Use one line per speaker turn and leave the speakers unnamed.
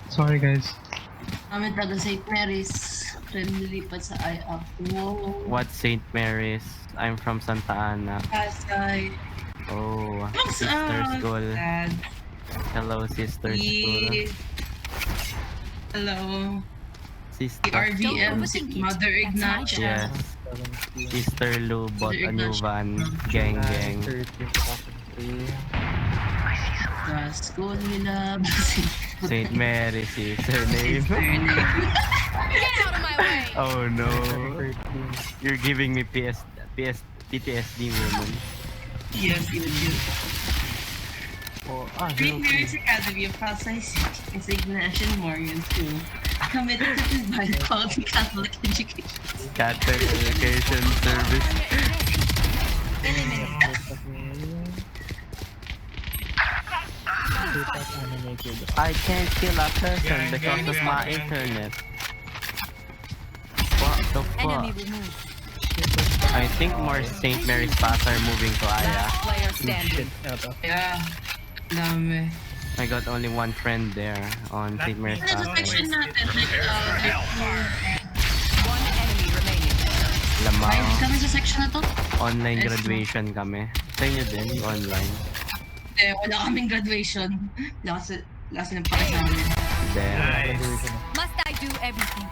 Sorry guys.
Kami taga St. Mary's. Lilipat sa IAP. Wow.
What St. Mary's? I'm from Santa Ana.
Pasay.
Oh,
What's
sister
up,
school.
Dad?
Hello, sister school.
Hello.
Sister.
RVM, Mother Ignatia.
Yes. Sister Lou bought a new van. Gang, gang.
13,003.
Sa school nila.
St. Mary's is her name.
Get out of my way!
Oh no.
13.
You're giving me PTSD, woman.
Yes, you do.
Oh,
St.
02.
Mary's Academy of Pasay City is Ignatian Memorial School. Committed to provide quality Catholic education.
Catholic Education Service. I can't kill a person because of my internet. What the
Enemy
fuck?
removed.
I think more St. Mary's Pass are moving to Aya.
Last player standing.
Yeah. Dami.
I got only one friend there on St. Mary's
Ano sa
Pass.
section natin? Like,
One enemy remaining.
Lamang.
Vibes kami sa section na to?
Online graduation kami. Sa inyo din, online.
Wala kaming graduation. Last ng pake sa amin.
Then,
Must I do everything?